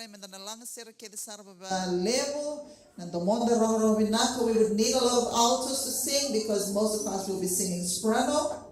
and the lang serke the sarva level and the monde roro vinako. We would need a lot of altos to sing because most of us will be singing soprano.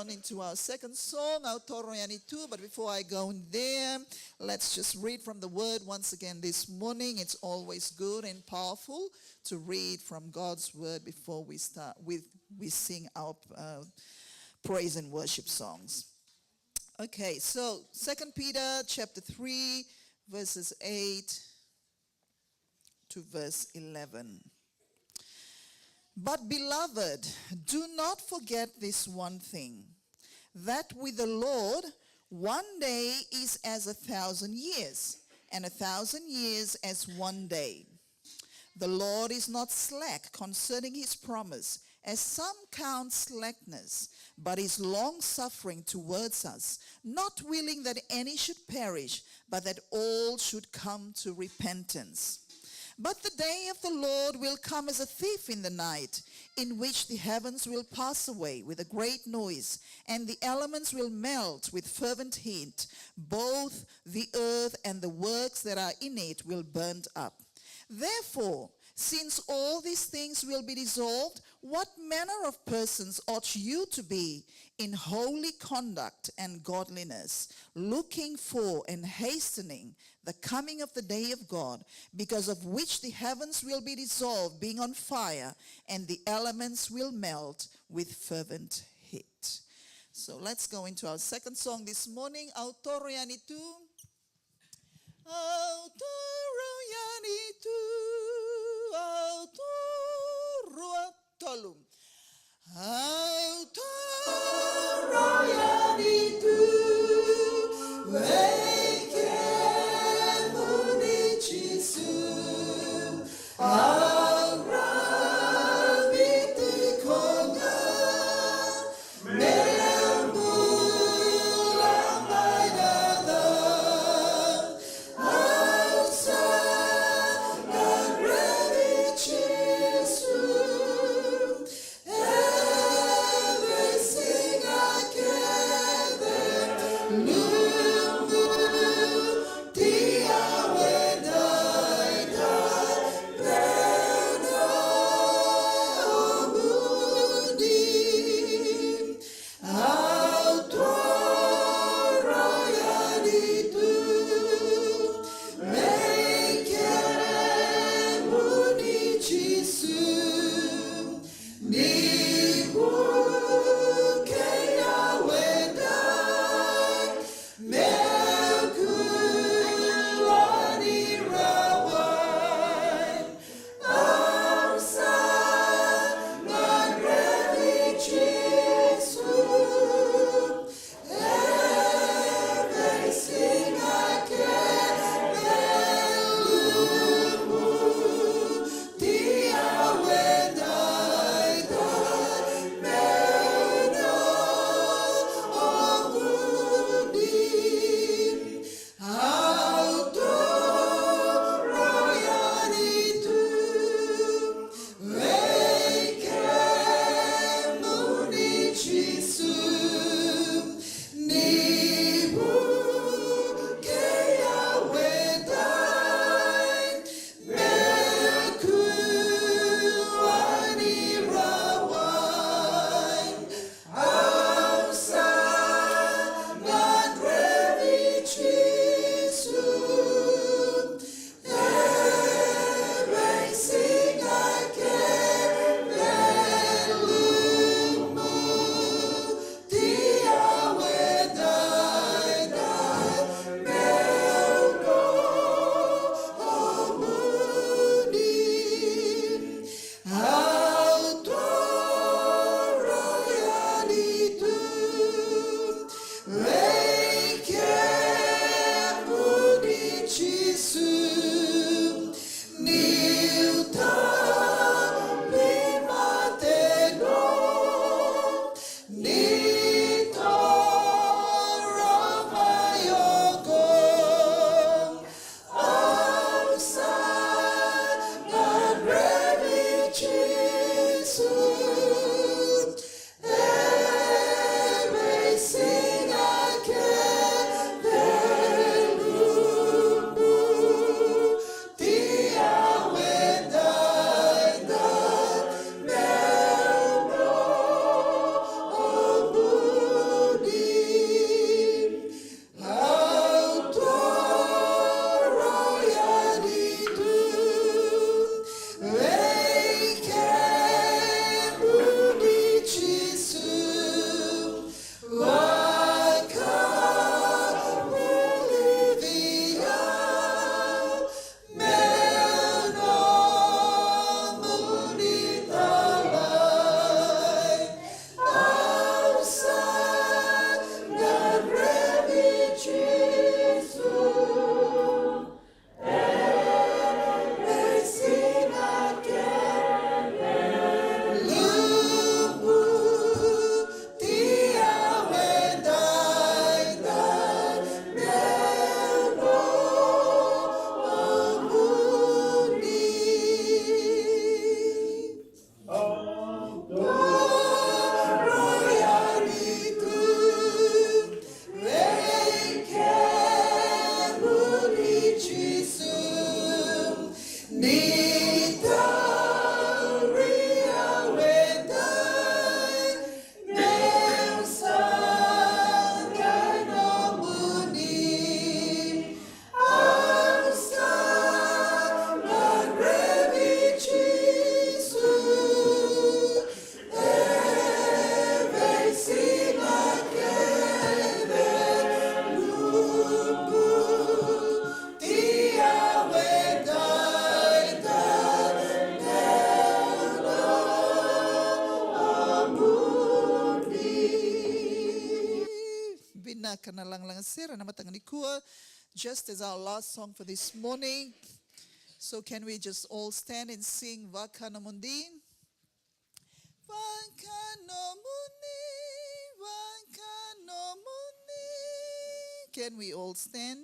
Into our second song, Autoro Yani2. But before I go in there, let's just read from the word once again this morning. It's always good and powerful to read from God's word before we sing our praise and worship songs. Okay, so 2 Peter chapter 3, verses 8 to verse 11. But beloved, do not forget this one thing, that with the Lord 1 day is as 1,000 years, and 1,000 years as 1 day. The Lord is not slack concerning his promise, as some count slackness, but is long-suffering towards us, not willing that any should perish, but that all should come to repentance. But the day of the Lord will come as a thief in the night, in which the heavens will pass away with a great noise, and the elements will melt with fervent heat. Both the earth and the works that are in it will burn up. Therefore, since all these things will be dissolved, what manner of persons ought you to be in holy conduct and godliness, looking for and hastening the coming of the day of God, because of which the heavens will be dissolved, being on fire, and the elements will melt with fervent heat. So let's go into our second song this morning, Autoro Yani2. Autoro Yani2, Autoro Tolum. Autoro Yani2, Wake Munichisu, Aura. na kanalang sira na matanganikua, just as our last song for this morning. So can we just all stand and sing Vakanamundi? Vakanamundi, Vakanamundi. Can we all stand?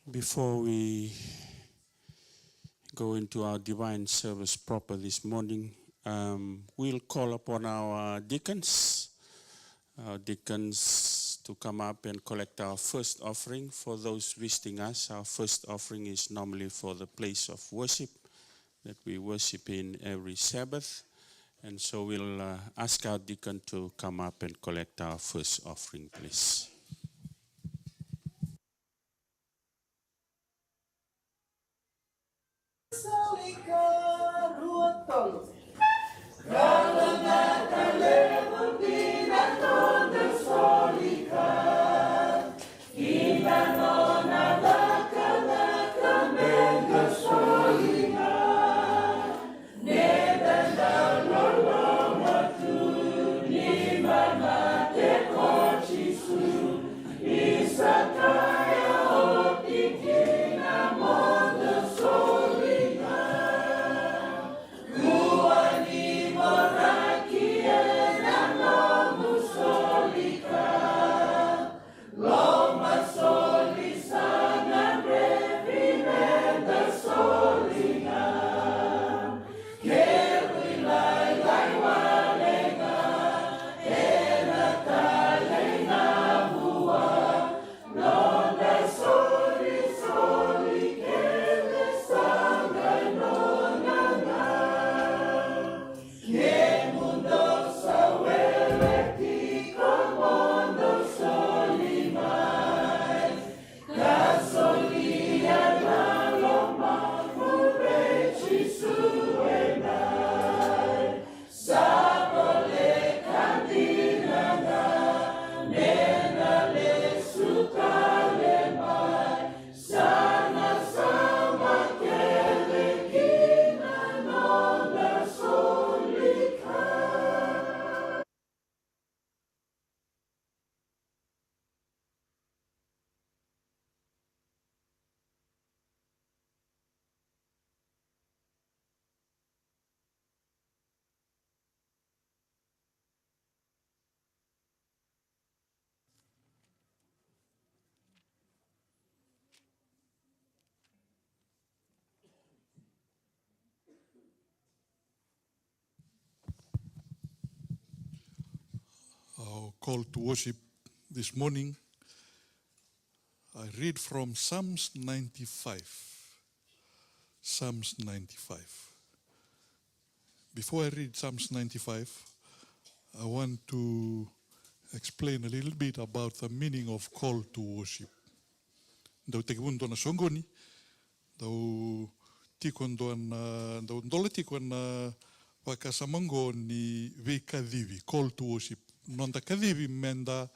Before we go into our divine service proper this morning, we'll call upon our deacons to come up and collect our first offering. For those visiting us, our first offering is normally for the place of worship that we worship in every Sabbath. And so we'll ask our deacon to come up and collect our first offering, please. our call to worship this morning, I read from Psalms 95. Psalms 95. Before I read Psalms 95, I want to explain a little bit about the meaning of call to worship. Dau te kiwundo na songoni, dau tikondo na dau ndola tikona wakasamango ni vekadivi, call to worship. Nonda kadivi menda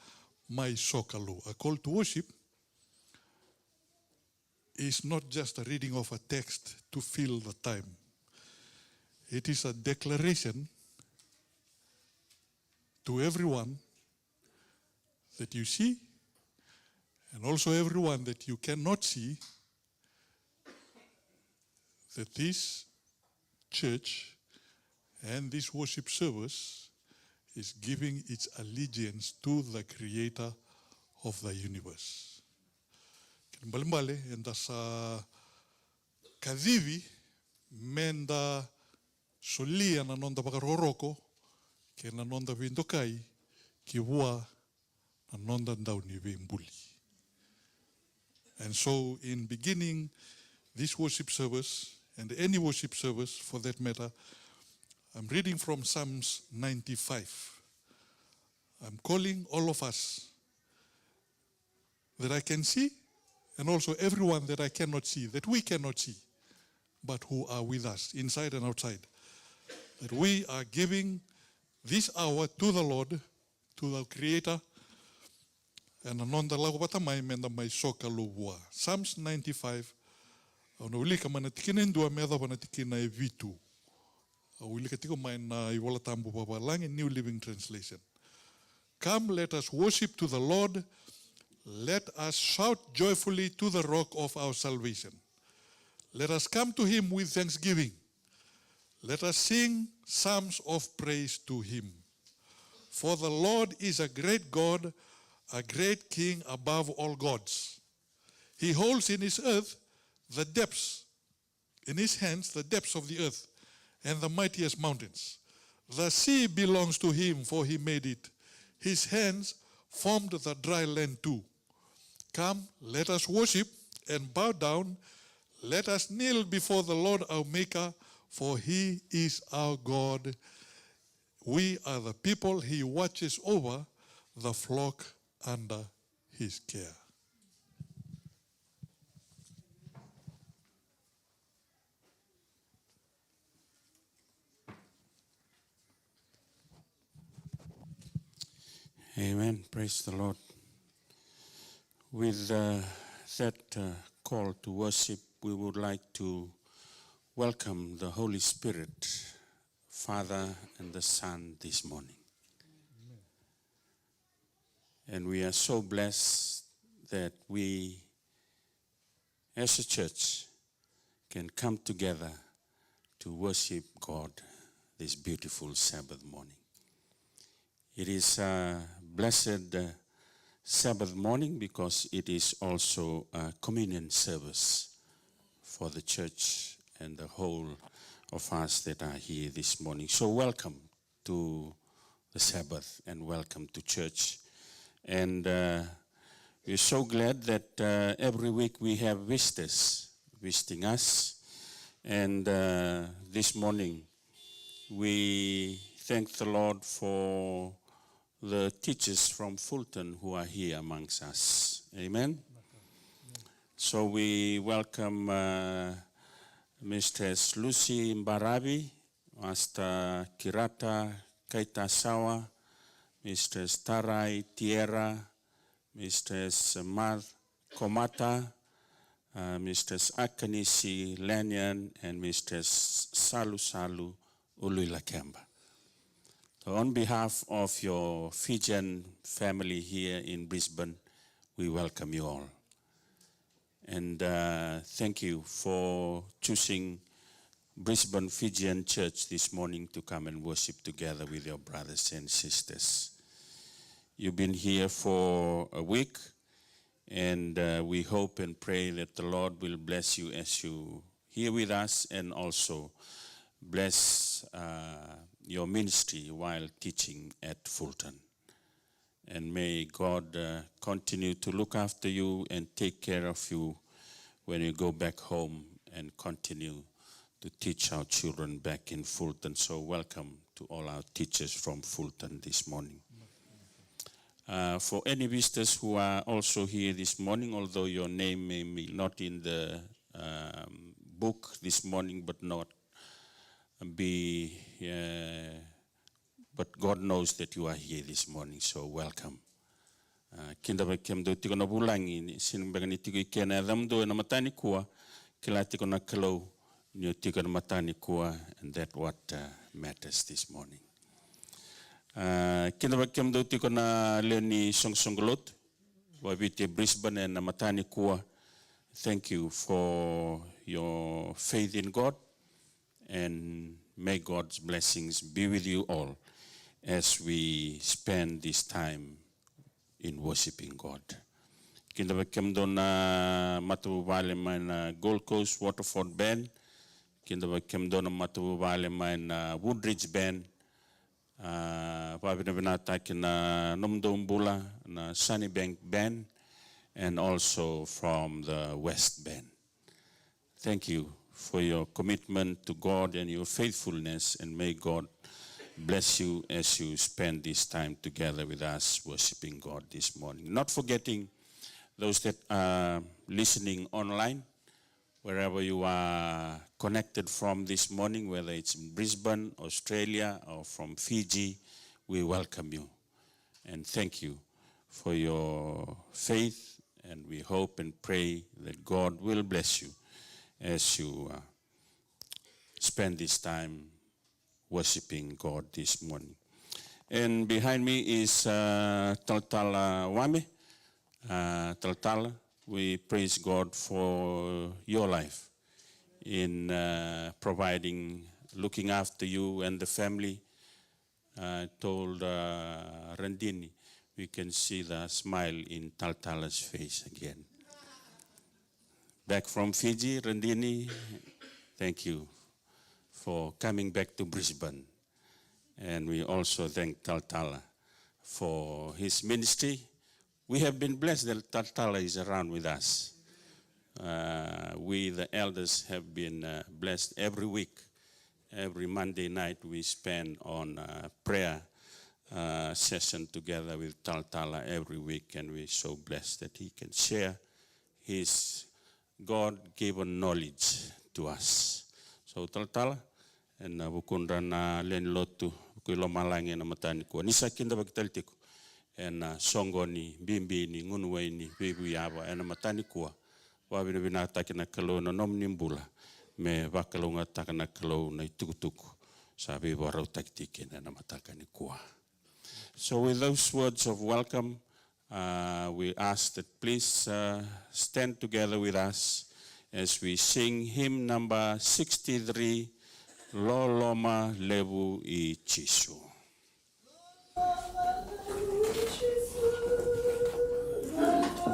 mai sokalo. A call to worship is not just a reading of a text to fill the time. It is a declaration to everyone that you see and also everyone that you cannot see that this church and this worship service is giving its allegiance to the creator of the universe. Mbalimbali enda sa kadhivi menda solia na nonda pakaroroko ke na nonda vindokai ki wua na nonda ndauni vimbuli. And so in beginning this worship service and any worship service for that matter, I'm reading from Psalms 95. I'm calling all of us that I can see and also everyone that I cannot see, that we cannot see, but who are with us inside and outside. That we are giving this hour to the Lord, to the Creator, and anonda lago batamai menda mai soka lubua. Psalms 95. Ona ulika manatikina ndua medha manatikina e vitu. Ulika tiko mai na iwala tambu baba lang in New Living Translation. Come, let us worship to the Lord. Let us shout joyfully to the rock of our salvation. Let us come to him with thanksgiving. Let us sing psalms of praise to him. For the Lord is a great God, a great King above all gods. He holds in his earth the depths, in his hands the depths of the earth and the mightiest mountains. The sea belongs to him, for he made it. His hands formed the dry land too. Come, let us worship and bow down. Let us kneel before the Lord our Maker, for he is our God. We are the people he watches over, the flock under his care. Amen. Praise the Lord. With that call to worship, we would like to welcome the Holy Spirit, Father and the Son this morning. Amen. And we are so blessed that we, as a church, can come together to worship God this beautiful Sabbath morning. It is a blessed Sabbath morning because it is also a communion service for the church and the whole of us that are here this morning. So welcome to the Sabbath and welcome to church. And we're so glad that every week we have visitors visiting us. And this morning we thank the Lord for the teachers from Fulton who are here amongst us. Amen. So we welcome Mrs. Lucy Mbarabi, Master Kirata Kaitasawa, Mrs. Tarai Tierra, Mrs. Mar Komata, Mrs. Akanisi Lanyan, and Mrs. Salu Salu Uluilakemba. So on behalf of your Fijian family here in Brisbane, we welcome you all. And thank you for choosing Brisbane Fijian Church this morning to come and worship together with your brothers and sisters. You've been here for a week, and we hope and pray that the Lord will bless you as you here with us and also bless your ministry while teaching at Fulton. And may God continue to look after you and take care of you when you go back home and continue to teach our children back in Fulton. So welcome to all our teachers from Fulton this morning. For any visitors who are also here this morning, although your name may be not in the book this morning, but God knows that you are here this morning, so welcome. Kinda ba kem do tiko na bulangi ni sinumbaga ni tiko ikena adam do na matani kua kila tiko na kalau ni tiko na matani kua, and that what matters this morning. Kinda ba kem do tiko na leoni songsongolot wa vite Brisbane na matani kua. Thank you for your faith in God, and may God's blessings be with you all as we spend this time in worshiping God. Kinda ba kem do na matubale mai na Gold Coast Waterford Band, kinda ba kem do na matubale mai na Woodridge Band, pabina kina Nomdombula na Sunnybank Band, and also from the West Band. Thank you for your commitment to God and your faithfulness, and may God bless you as you spend this time together with us worshiping God this morning. Not forgetting those that are listening online, wherever you are connected from this morning, whether it's in Brisbane, Australia, or from Fiji, we welcome you and thank you for your faith, and we hope and pray that God will bless you as you spend this time worshiping God this morning. And behind me is Taltala Wame. Taltala, we praise God for your life in providing, looking after you and the family. Told Randini, we can see the smile in Taltala's face again. Back from Fiji, Randini, thank you for coming back to Brisbane. And we also thank Taltala for his ministry. We have been blessed that Taltala is around with us. We, the elders, have been blessed every week. Every Monday night we spend on prayer session together with Taltala every week, and we're so blessed that he can share his God-given knowledge to us. So Taltala, and bukundra na len lotu kuilo malangi na matani ko nisa kinda bagtaltiko and songo ni bimbi ni ngunwe ni bibu yaba and matani ko wa bina bina takina kalo na nom nimbula me bakalonga takana kalo na tukutuku sabi warau taktiki na matakani ko. So with those words of welcome, we ask that please stand together with us as we sing hymn number 63, Loloma Levu I Chisu. Thank you.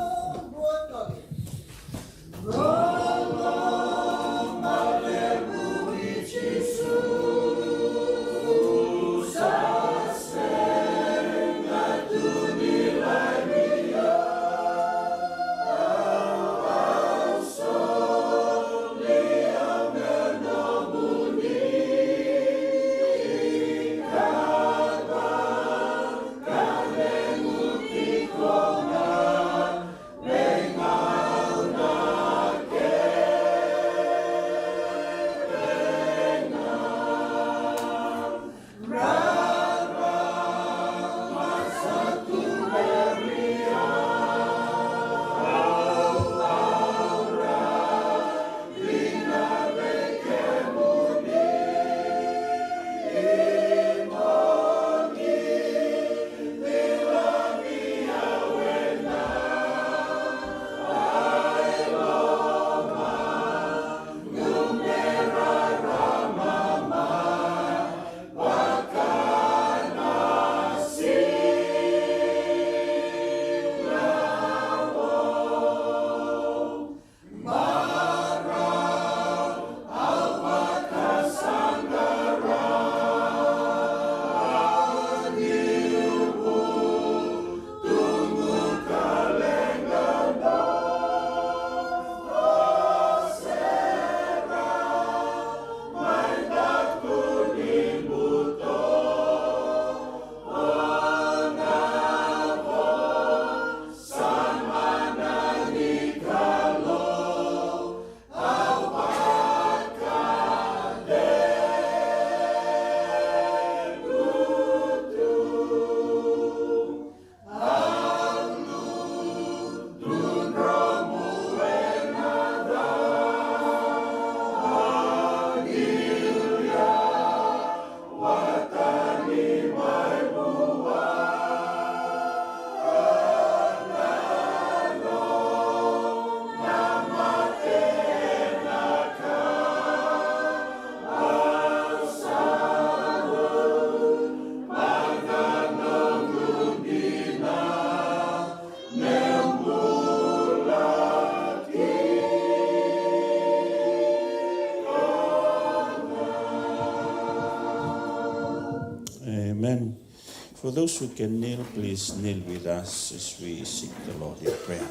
Amen. For those who can kneel, please kneel with us as we seek the Lord in prayer.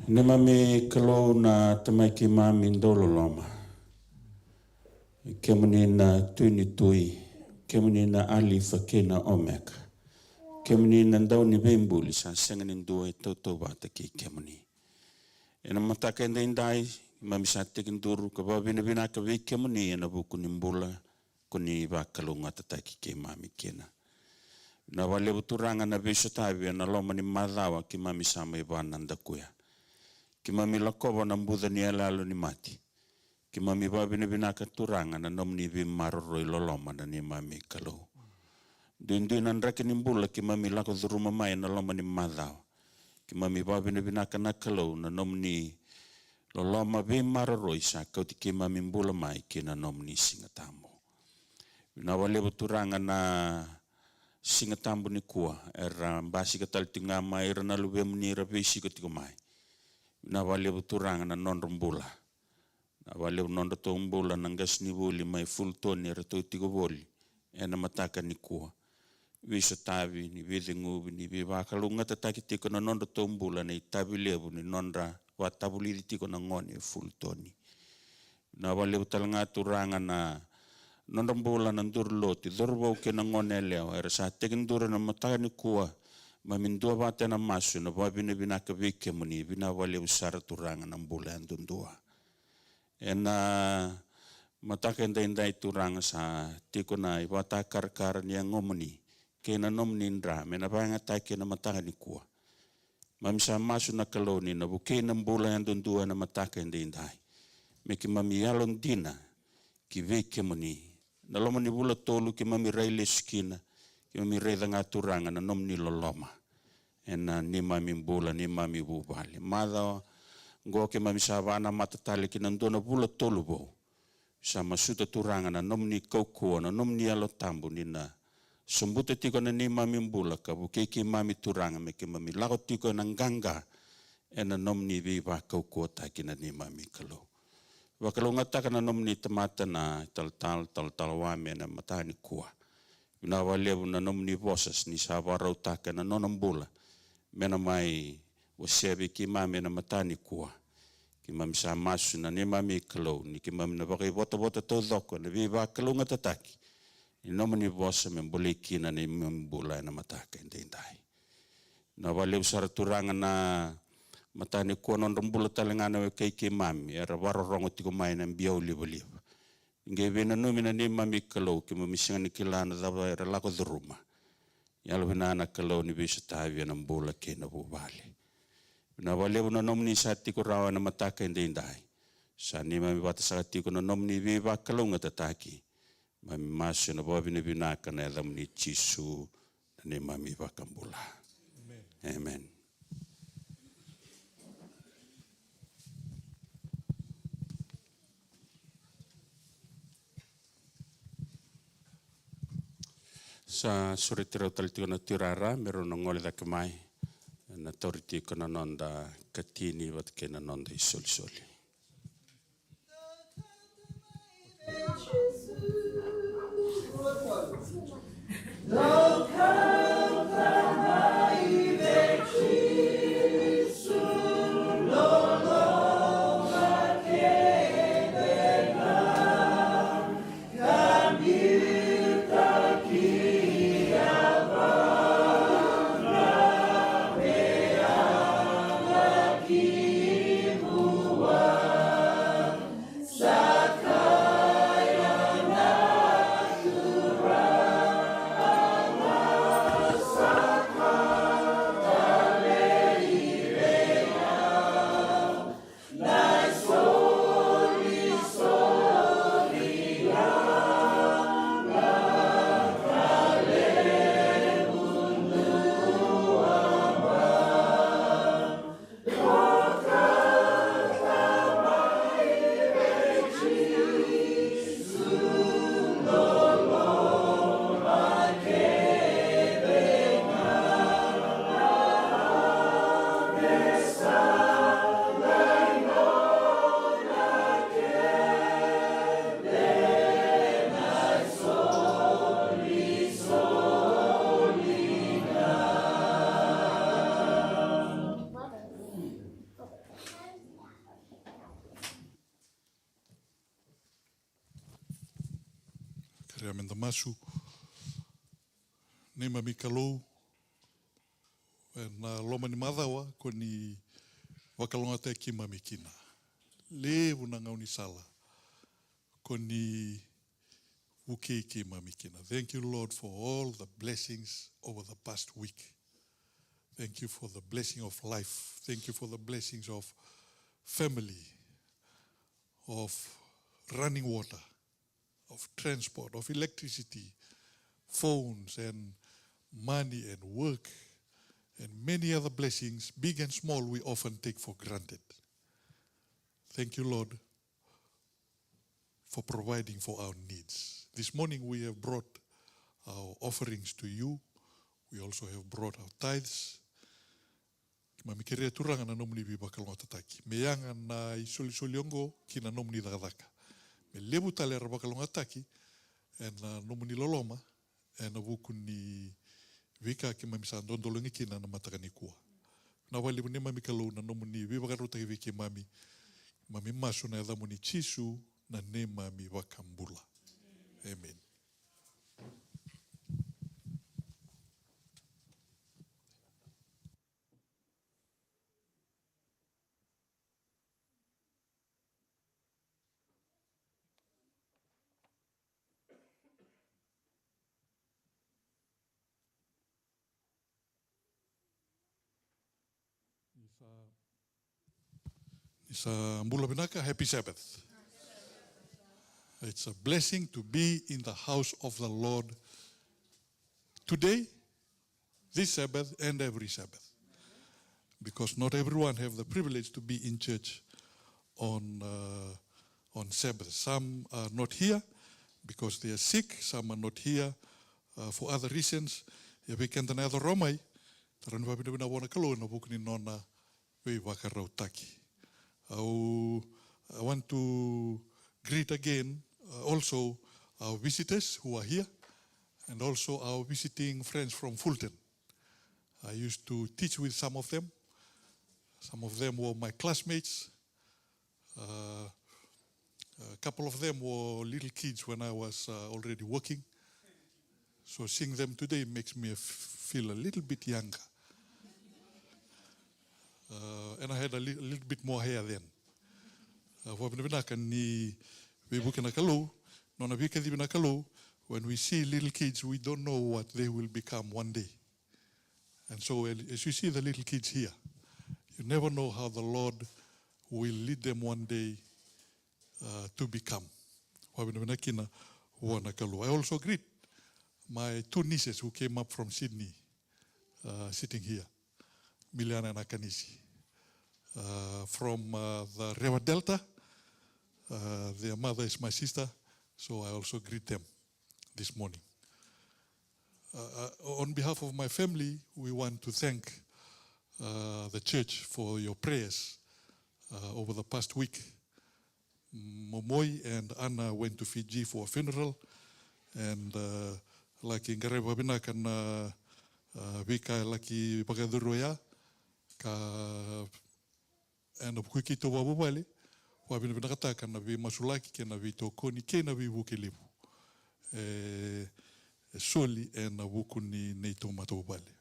Nema me kalau na tamai ki mami ndolo loma. Kemuni na tuini tui. Kemuni na ali fakena omeka. Kemuni na ndau ni bembuli sa sengan indua toto bata ki kemuni. Ena mataka enda indai mami sa tekin duru ka babina bina ka ve kemuni ena buku nimbula kuni ba kalunga tataki ke mami kena. Na wale buturanga na beso tabi na loma ni madawa ki mami sama ibana ndakuya. Ki mami lakoba na mbudha ni alalu ni mati. Ki mami babina binaka turanga na nomni bi maroroi loloma na ni mami kalau. Duin an raki ni mbula ki mami lako dhuruma mai na loma ni madhawa. Ki mami babina binaka na kalau na nomni loloma bi maroroi sa kauti ki mami mbula mai ki na nomni singatambo. Na wale turanga na singatambo ni kuwa. Era mbasi katal tinga mai era na lube munira besi katiko mai. Na wale turanga na nonrumbula. Na wale nondo tombula na ngas ni boli mai full toni era to tigo boli. Ena mataka ni kuwa. Wisa tavi ni vide ngubi ni viva kalunga tataki tiko na nondo tombula na itabi lebu ni nonda watabuli tiko na ngoni full toni. Na wale talanga turanga na nonrumbula na ndurloti durbo ke na ngone leo era sa tekin dura na mataka ni kuwa. Mamindua bate na masu na babina binaka vike muni bina wale usara turanga na mbula andundua. Ena mataka indai turanga sa tiko na ibata karkara ni ngomuni ke na nomni ndra mena banga take na mataka ni kuwa. Mamisa masu na kaloni na buke na mbula andundua na mataka indai. Meki mami yalon dina ki vike muni. Na loma ni bula tolu ki mami raile skina ki mami reidanga turanga na nomni loloma. Ena ni mami mbula ni mami bubali. Mada ngoke mami savana matatali ki nandona bula tolu bo. Sa masuta turanga na nomni kaukua na nomni alotambu ni na sumbuta tiko na ni mami mbula ka bukeki mami turanga me ki mami lago tiko na nganga ena nomni viva kaukua taki na ni mami kalau. Wakalo ngataka na nomni tamata na tal wame na matani kuwa. Na walebu na nomni bosas ni sabarau taka na nonambula. Mena mai wasebi ki mami na matani kuwa. Ki mami sa masu na ni mami kalau ni ki mami na baki bota todoko na viva kalau ngatataki. Ni nomni bosa memboleki na ni membula na mataka indai. Na walebu saraturanga na matani kuwa nonambula talangana we ki mami. Era warorongo tiko mai na mbiau liba. Nge vena numi na ni mami kalau ki mami singani kilana daba era lako dhuruma. Yalo vinana kalau ni bisa tavi na mbula ke na bubali. Na wale na nomni sa tiko rawa na mataka indai. Sa ni mami bata sa tiko na nomni viva kalau ngatataki. Mami masu na babi na binaka na edam ni chisu na ni mami bakambula. Amen. Amen. Sa suritiro taltiko na tirara meron ngole da kamai na toriti ko na nonda katini wat ke na nonda isol-soli. kare amenda masu. Ni mami kalou. Na loma ni madawa ko ni wakalonga te ki mami kina. Le una ngauni sala. Ko ni uke ki mami kina. Thank you, Lord, for all the blessings over the past week. Thank you for the blessing of life. Thank you for the blessings of family, of running water, of transport, of electricity, phones and money and work, and many other blessings, big and small, we often take for granted. Thank you, Lord, for providing for our needs. This morning we have brought our offerings to you. We also have brought our tithes. Mamikerea turanga na nomni bibakalonga tataki. Meyanga na isoli-soliongo kina nomni dagdaka. Me lebu tale rabakalonga taki na nomni loloma na buku ni vika ki mamisa ndondolongi kina na matakani kuwa. Na wale mune mami kalau na nomni bibakalota viki mami masu na yadamu ni chisu na ne mami wakambula. Amen. Isa mbula binaka, happy Sabbath. It's a blessing to be in the house of the Lord today, this Sabbath, and every Sabbath. Because not everyone have the privilege to be in church on Sabbath. Some are not here because they are sick. Some are not here for other reasons. Ya weekend na yado romai, taran wabina wana kalo na bukni nona we wakarau taki. I want to greet again also our visitors who are here and also our visiting friends from Fulton. I used to teach with some of them. Some of them were my classmates. A couple of them were little kids when I was already working. So seeing them today makes me feel a little bit younger. And I had a little bit more hair then. When we see little kids, we don't know what they will become one day. And so as you see the little kids here, you never know how the Lord will lead them one day to become. I also greet my two nieces who came up from Sydney, sitting here, Miliana and Akanisi. From the River Delta, their mother is my sister, so I also greet them this morning. On behalf of my family, we want to thank the church for your prayers over the past week. Momoy and Anna went to Fiji for a funeral, and like in Gareba kan Vika laki Pagaduroya, and of Kukito Wabale, Wabinakata can be Masulaki, can be Tokoni, can be Wukilibu. Soli and Wukuni Nato Matobale.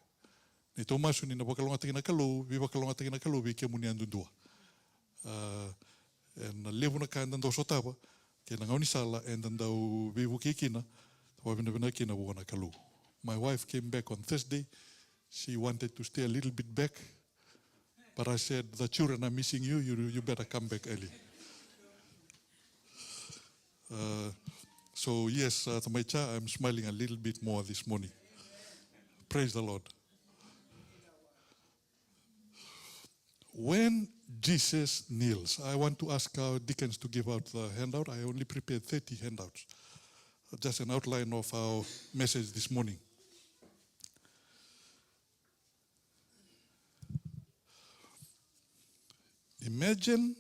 Nato Masun in the Bakalonga Kalu, Vivakalonga Kalu, Vikemuni and Dua. And Levuna and Dosotaba, Kenanisala, and then the Vivukikina, Wabinakina Wanakalu. My wife came back on Thursday. She wanted to stay a little bit back. But I said, the children are missing you, you better come back early. So yes, Tamaicha, I'm smiling a little bit more this morning. Praise the Lord. When Jesus kneels, I want to ask our deacons to give out the handout. I only prepared 30 handouts. Just an outline of our message this morning. Imagine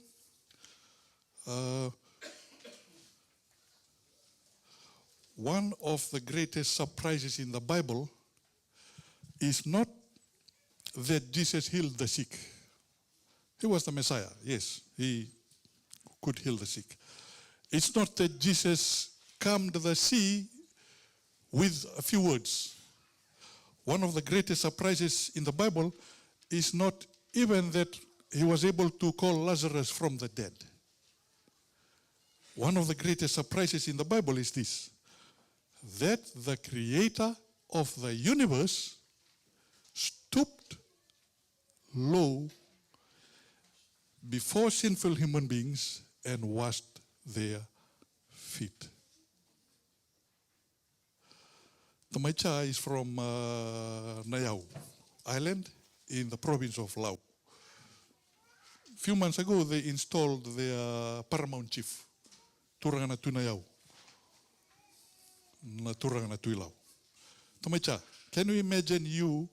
one of the greatest surprises in the Bible is not that Jesus healed the sick. He was the Messiah, yes, he could heal the sick. It's not that Jesus calmed the sea with a few words. One of the greatest surprises in the Bible is not even that he was able to call Lazarus from the dead. One of the greatest surprises in the Bible is this, that the creator of the universe stooped low before sinful human beings and washed their feet. Tamaicha is from Nayau Island in the province of Lau. A few months ago, they installed their paramount chief, Turangana Tunayau, na Turangana Tuilau. Tamaicha, can you imagine you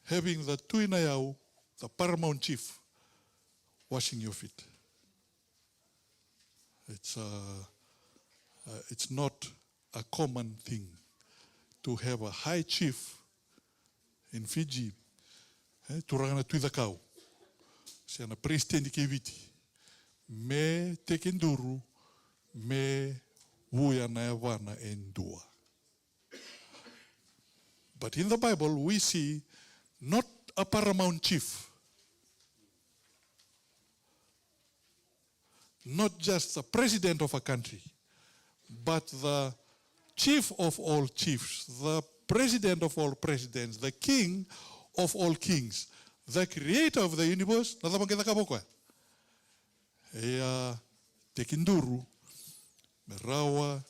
having the Tuinayau, the paramount chief, washing your feet? It's not a common thing to have a high chief in Fiji, Turangana Tuidakau, siya na presidente kiviti, me tekinduru, me wuya na yawana endua. But in the Bible, we see not a paramount chief, not just the president of a country, but the chief of all chiefs, the president of all presidents, the king of all kings, the creator of the universe, tekinduru, merawa,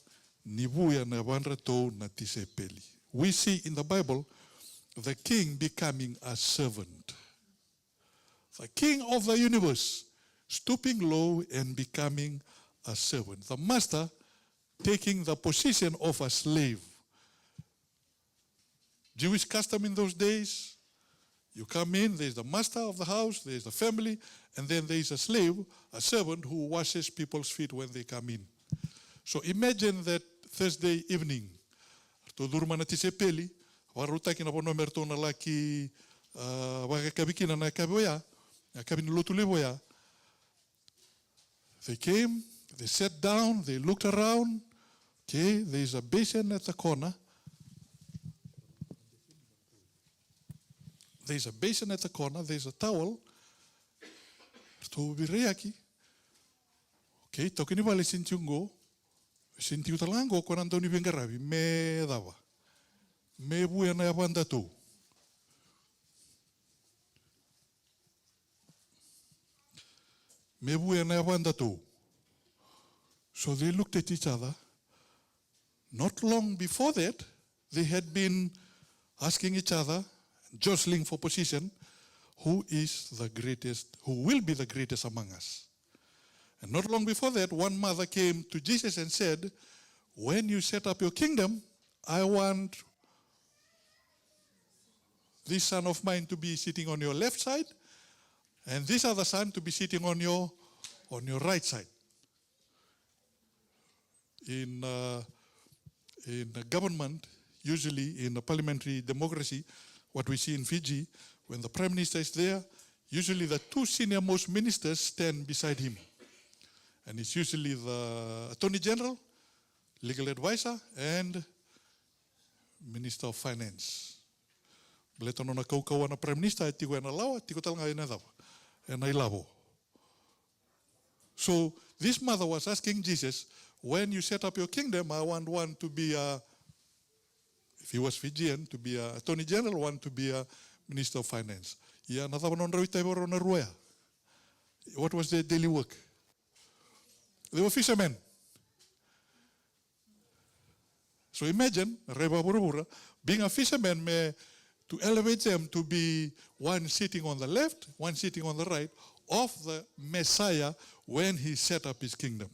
nibuya na wanrato na tisepeli. We see in the Bible the king becoming a servant. The king of the universe stooping low and becoming a servant. The master taking the position of a slave. Jewish custom in those days, you come in, there's the master of the house, there's the family, and then there's a slave, a servant who washes people's feet when they come in. So imagine that Thursday evening, to durmana tisepeli, warutaki na pono mertona laki wakakabikina na kaboya, kabin lotulevoya. They came, they sat down, they looked around. Okay, there's a basin at the corner. There's a basin at the corner, there's a towel. To biriaki. Okay, tokini vale sintiungo. Sintiu talango kwa nandoni vengaravi. Me dava. Me buya na yabanda tu. Me buya na yabanda tu. So they looked at each other. Not long before that, they had been asking each other, jostling for position, who is the greatest, who will be the greatest among us. And not long before that, one mother came to Jesus and said, when you set up your kingdom, I want this son of mine to be sitting on your left side, and this other son to be sitting on your right side. In government, usually in a parliamentary democracy, what we see in Fiji, when the prime minister is there, usually the two senior most ministers stand beside him. And it's usually the attorney general, legal advisor, and minister of finance. Bletono na kaukawa na prime minister, tiko na lawa, tiko talanga ina dawa, and I lavo. So this mother was asking Jesus, when you set up your kingdom, I want one to be a, if he was Fijian, to be a attorney general, one to be a minister of finance. What was their daily work? They were fishermen. So imagine, being a fisherman, to elevate them to be one sitting on the left, one sitting on the right of the Messiah when he set up his kingdom.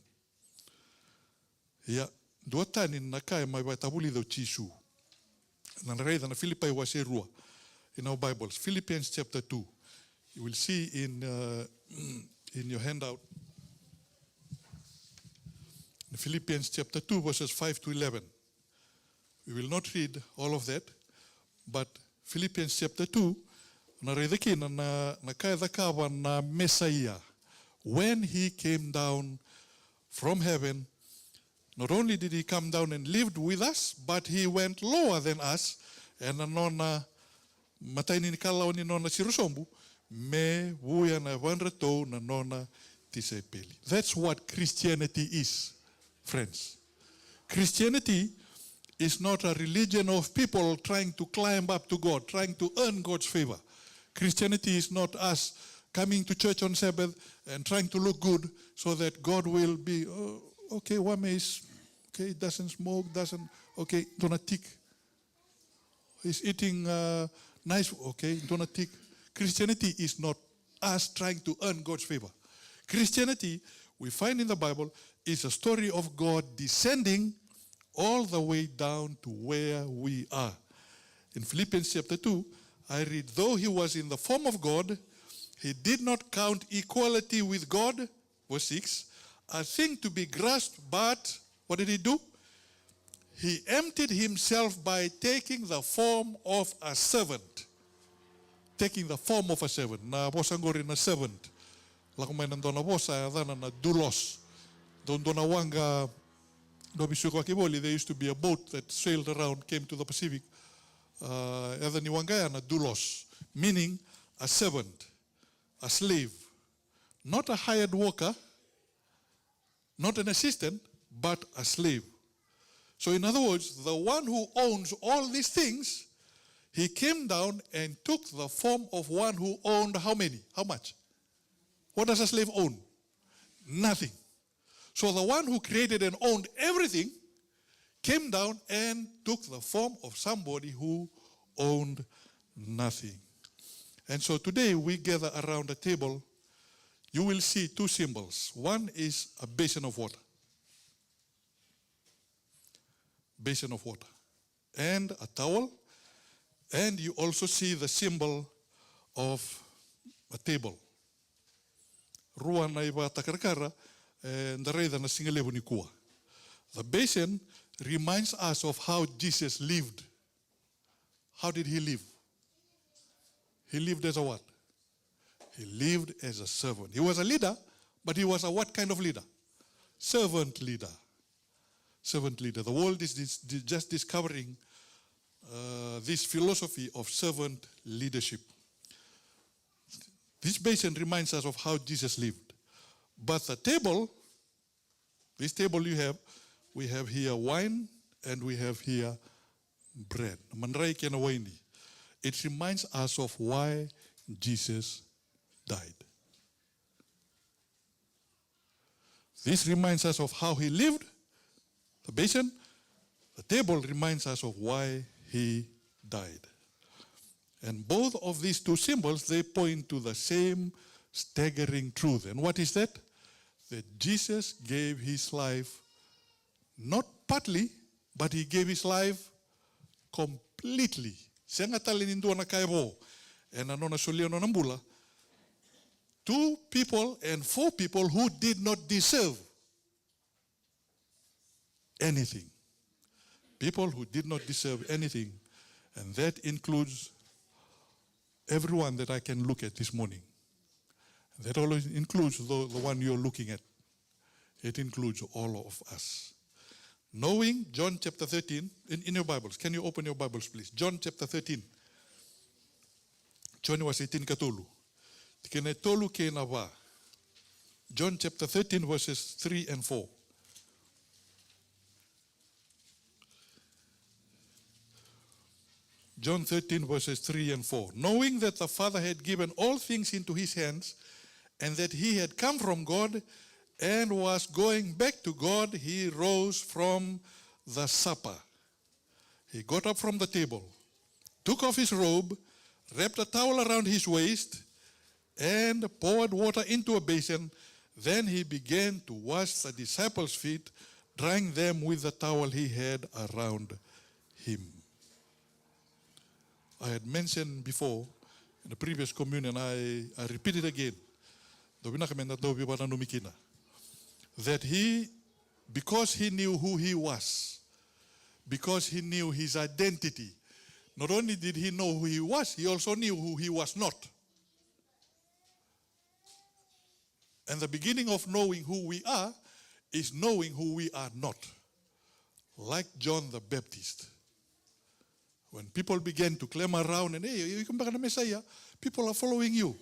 Yeah, duatan in nakai mai tabuli do chisu. Nanarei na Philippi was erua in our Bibles. Philippians chapter 2. You will see in your handout. Philippians chapter 2 verses 5 to 11. We will not read all of that, but Philippians chapter 2, naredeki na kaedakawa na Messiah when he came down from heaven Not only did he come down and lived with us, but he went lower than us. And anona matai ni kalau ni nona sirosombu me vuya na wanreto na nona tisepeli. That's what Christianity is, friends. Christianity is not a religion of people trying to climb up to God, trying to earn God's favor. Christianity is not us coming to church on Sabbath and trying to look good so that God will be, oh, okay, Wame is, okay, doesn't smoke, okay, don't tick. He's eating nice, okay, don't tick. Christianity is not us trying to earn God's favor. Christianity, we find in the Bible, is a story of God descending all the way down to where we are. In Philippians chapter 2, I read, though he was in the form of God, he did not count equality with God, verse 6, a thing to be grasped, but what did he do? He emptied himself by taking the form of a servant. Taking the form of a servant. Na bosa ngori na servant. Lakumay nandona bosa adana na dulos. Dona wanga dobisuko kiboli. There used to be a boat that sailed around, came to the Pacific. Adani wangaya na dulos, meaning a servant, a slave, not a hired worker, not an assistant, but a slave. So in other words, the one who owns all these things, he came down and took the form of one who owned how many? How much? What does a slave own? Nothing. So the one who created and owned everything came down and took the form of somebody who owned nothing. And so today we gather around a table. You will see two symbols. One is a basin of water. Basin of water. And a towel. And you also see the symbol of a table. Rua na iwa takarkara, and the reida na singalebu ni kua. The basin reminds us of how Jesus lived. How did he live? He lived as a what? He lived as a servant. He was a leader, but he was a what kind of leader? Servant leader. Servant leader. The world is just discovering this philosophy of servant leadership. This basin reminds us of how Jesus lived. But the table, this table we have here wine and we have here bread. It reminds us of why Jesus died. This reminds us of how he lived. The basin, the table reminds us of why he died. And both of these two symbols, they point to the same staggering truth. And what is that? That Jesus gave his life not partly, but he gave his life completely. And two people and four people who did not deserve anything. People who did not deserve anything. And that includes everyone that I can look at this morning. That always includes the one you're looking at. It includes all of us. Knowing John chapter 13, in your Bibles, can you open your Bibles please? John chapter 13. John was 18 katulu. Tikene tolu ke na wa. John chapter 13 verses 3 and 4. John 13 verses 3 and 4. Knowing that the Father had given all things into his hands, and that he had come from God and was going back to God, he rose from the supper. He got up from the table, took off his robe, wrapped a towel around his waist, and poured water into a basin. Then he began to wash the disciples' feet, drying them with the towel he had around him. I had mentioned before in the previous communion, I repeat it again. That he, because he knew who he was, because he knew his identity, not only did he know who he was, he also knew who he was not. And the beginning of knowing who we are is knowing who we are not. like John the Baptist. When people began to clamor around and, hey, you come back to the Messiah, people are following you.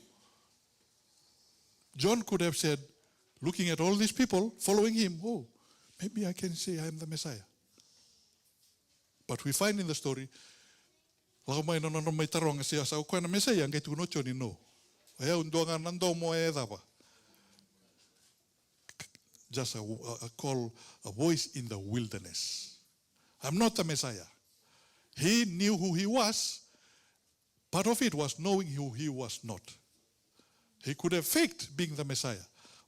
John could have said, looking at all these people following him, oh, maybe I can say I am the Messiah. But we find in the story, just a call, a voice in the wilderness. I'm not the Messiah. He knew who he was. Part of it was knowing who he was not. He could have faked being the Messiah,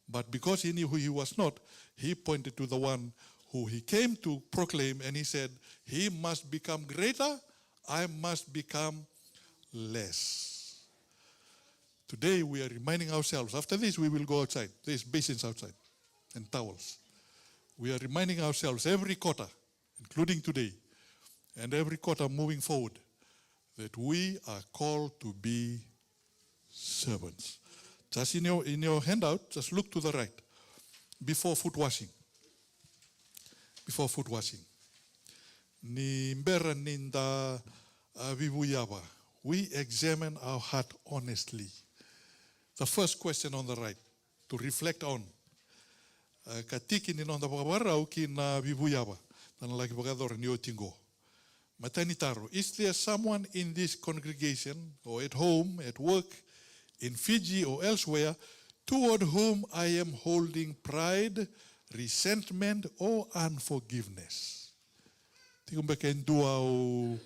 but because he knew who he was not, he pointed to the one who he came to proclaim, and he said, he must become greater, I must become less. Today we are reminding ourselves, after this we will go outside. There's basins outside and towels. We are reminding ourselves every quarter, including today, and every quarter moving forward, that we are called to be servants. Just in your handout, just look to the right. Before foot washing. Before foot washing. Ni mbera ninda vivuyaba. We examine our heart honestly. The first question on the right, to reflect on. Katiki ni nonda babarau ki na vivuyaba. Tana laki bagador ni otingo. Matanitaro, is there someone in this congregation or at home, at work, in Fiji or elsewhere, toward whom I am holding pride, resentment, or unforgiveness? Tikumba ken dua o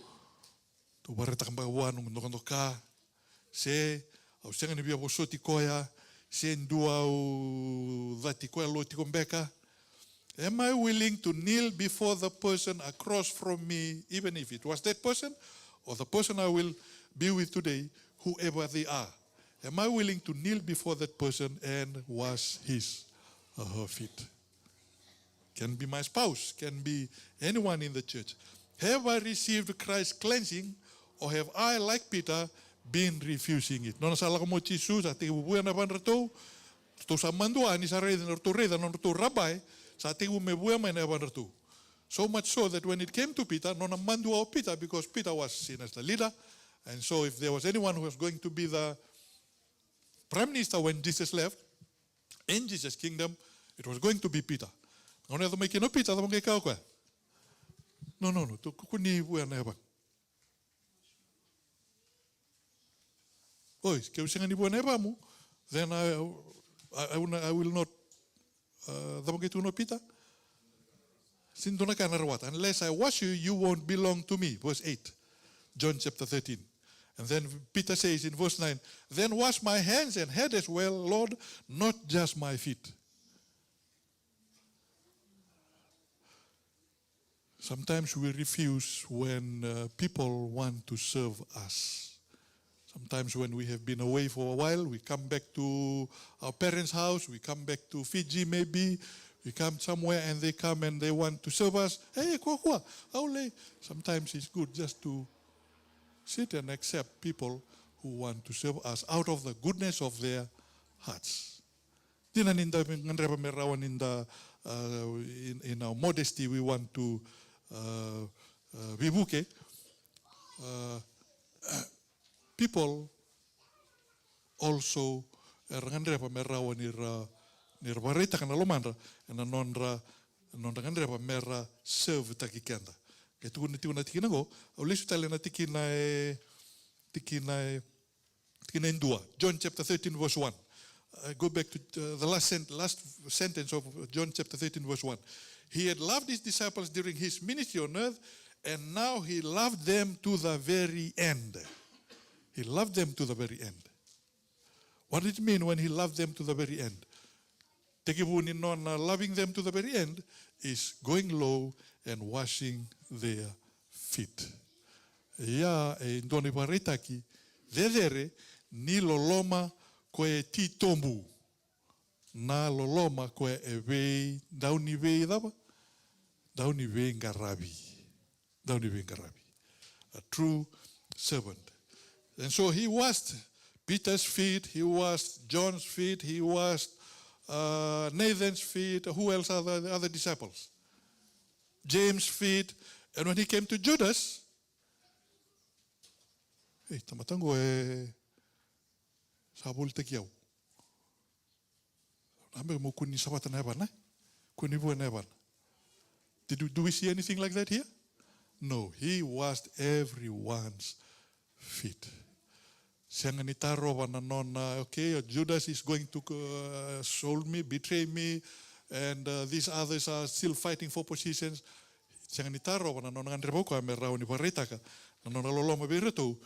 tu barata kamba wanu ndoka se au senga ni bia bosoti koya se dua o vati koya lo tikumbeka. Am I willing to kneel before the person across from me, even if it was that person or the person I will be with today, whoever they are? Am I willing to kneel before that person and wash his or her feet? Can be my spouse, can be anyone in the church. Have I received Christ's cleansing, or have I, like Peter, been refusing it? Nona sala mo Jesus ati bubuya na banrato, to samandua ni sa reda to reda no to rabbi, sa ati mebuya na banrato. So much so that when it came to Peter, nona mandua of Peter, because Peter was seen as the leader, and so if there was anyone who was going to be the prime minister when Jesus left, in Jesus' kingdom, it was going to be Peter. No, no, Peter, no. Kuni buya na ba? Oi, que usinga ni buya na ba mo? Then I will not. No Peter. Sindona kanarwat. Unless I wash you, you won't belong to me. Verse 8, John chapter 13. And then Peter says in verse 9, then wash my hands and head as well, Lord, not just my feet. Sometimes we refuse when people want to serve us. Sometimes when we have been away for a while, we come back to our parents' house, we come back to Fiji maybe, we come somewhere and they come and they want to serve us. Hey, kwa, aule. Sometimes it's good just to sit and accept people who want to serve us out of the goodness of their hearts. In our modesty, we want to vibuke. People also rangandrepa merawa nirvareta kana lomandra and nonra rangandrepa mera serve takikenda. Ketukuna tikina go, aulesu tale na tikina indua. John chapter 13 verse 1. Go back to the last sentence of John chapter 13 verse 1. He had loved his disciples during his ministry on earth, and now he loved them to the very end. He loved them to the very end. What did it mean when he loved them to the very end? Loving them to the very end is going low and washing their feet. Ya ndoni paritaki dedere ni loloma koe ti tombu na loloma koe eve dauni ve daba dauni ve ngarabi. A true servant. And so he washed Peter's feet, he washed John's feet, he washed Nathan's feet. Who else are the other disciples? James' feet. And when he came to Judas, hey, tamatango sabul tekiau. Ambe mo kuni sabatan heban, kuni buan heban. Do we see anything like that here? No, he washed everyone's feet. Siang ni taro wana nona, okay, Judas is going to sold me, betray me, and these others are still fighting for positions. Siang ni taro wana nona ngandre boko ame rao ni paretaka, nona loloma bereto,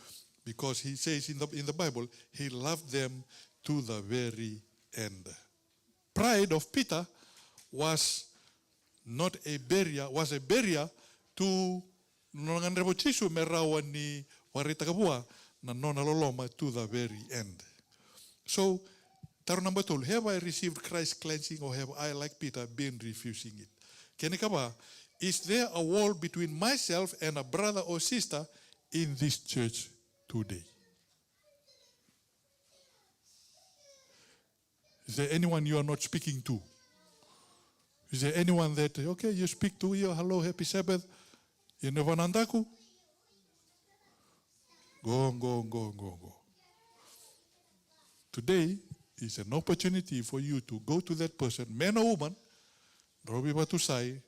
because he says in the Bible, he loved them to the very end. Pride of Peter was not a barrier, was a barrier to nona ngandre bo chisu me rao ni paretaka bua, na nona loloma to the very end. So, taro number 2, have I received Christ's cleansing or have I, like Peter, been refusing it? Kenikaba, is there a wall between myself and a brother or sister in this church today? Is there anyone you are not speaking to? Is there anyone that, okay, you speak to you, hello, happy Sabbath, you never nandaku? Go. Today is an opportunity for you to go to that person, man or woman, Robi Batusai,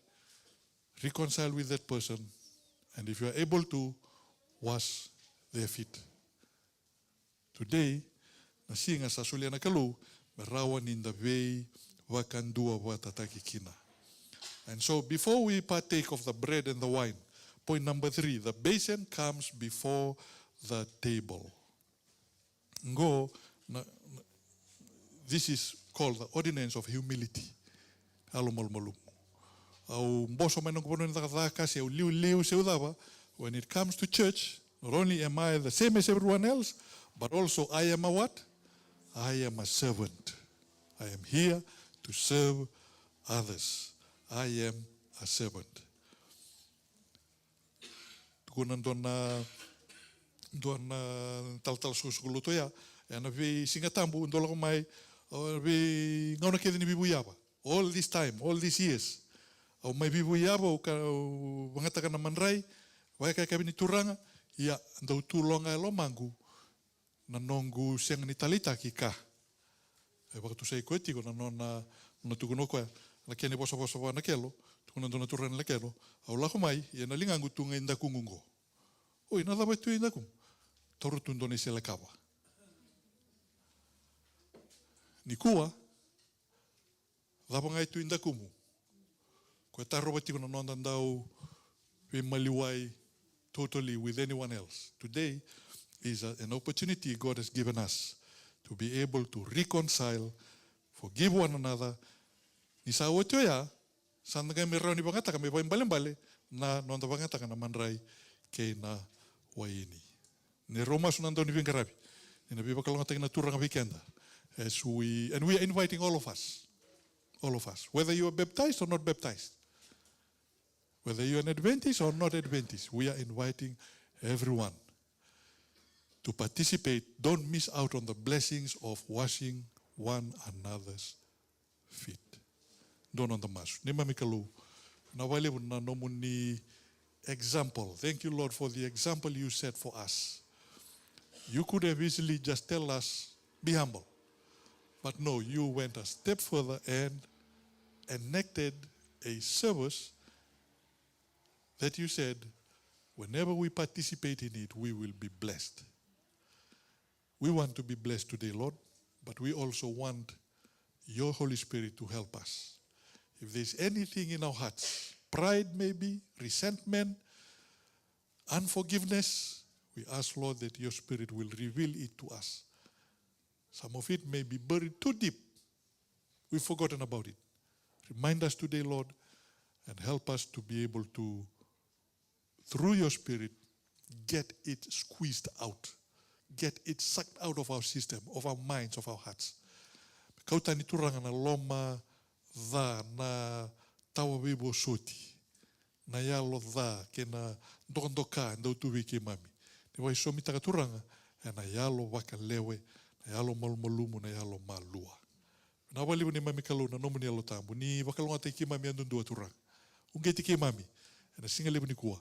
reconcile with that person, and if you are able to, wash their feet. Today, nasinga sa suliana kalu, merawan in the way wakandua watataki kina. And so before we partake of the bread and the wine, point number 3, the basin comes before the table. This is called the ordinance of humility. When it comes to church, not only am I the same as everyone else, but also I am a what? I am a servant. I am here to serve others. I am a servant. Doan tal susu toya and we singatambu ndola ko mai we ngona kede ni bibuyaba all this time, all these years au mai bibuyaba o bangata kana manrai wa ka ka ni turanga ya ndo tulonga lo mangu na nongu seng ni talita kika e ba tu sei koeti ko na nona no tu no ko la kene boso na kelo tu na dona turana la kelo au la ko mai ya na lingangu tu ngenda kungungo oi na daba tu inda kum toru tundone se la kawa. Nikua, labangai tu inda kumu. Ko taro bati ko non andau we maliwai totally with anyone else. Today is an opportunity God has given us to be able to reconcile, forgive one another. Ni sa oto ya, sandaga me rauni bangata ka me bale na nonda bangata ka na manrai ke na waini. Ne Roma sunando ni vingarabi. Ni nabi bakalonga tagina turanga weekenda. And we are inviting all of us, whether you are baptized or not baptized, whether you are an Adventist or not Adventist, we are inviting everyone to participate. Don't miss out on the blessings of washing one another's feet. Don't on the mass. Nema mikalu. Na wale na nomuni example. Thank you, Lord, for the example you set for us. You could have easily just tell us, be humble. But no, you went a step further and enacted a service that you said, whenever we participate in it, we will be blessed. We want to be blessed today, Lord, but we also want your Holy Spirit to help us. If there's anything in our hearts, pride maybe, resentment, unforgiveness, we ask, Lord, that your Spirit will reveal it to us. Some of it may be buried too deep. We've forgotten about it. Remind us today, Lord, and help us to be able to, through your Spirit, get it squeezed out. Get it sucked out of our system, of our minds, of our hearts. Kau tani turanga na loma dha na tawa wibo soti. Na yalo dha ke na dondoka ndau tuwi ke mami. Te wai somi taka turanga e na yalo waka lewe, na yalo malumolumu, na yalo malua. Na wali ni mami kalu na nomuni alo tambu. Ni wakalonga te ki mami andundua turanga. Ungeti ke mami. And a single living kua.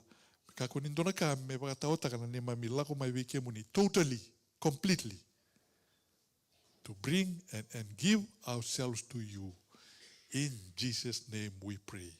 Kako ni dona ka me pakataota kana ni mamilako mai wike muni totally, completely. To bring and give ourselves to you. In Jesus' name we pray.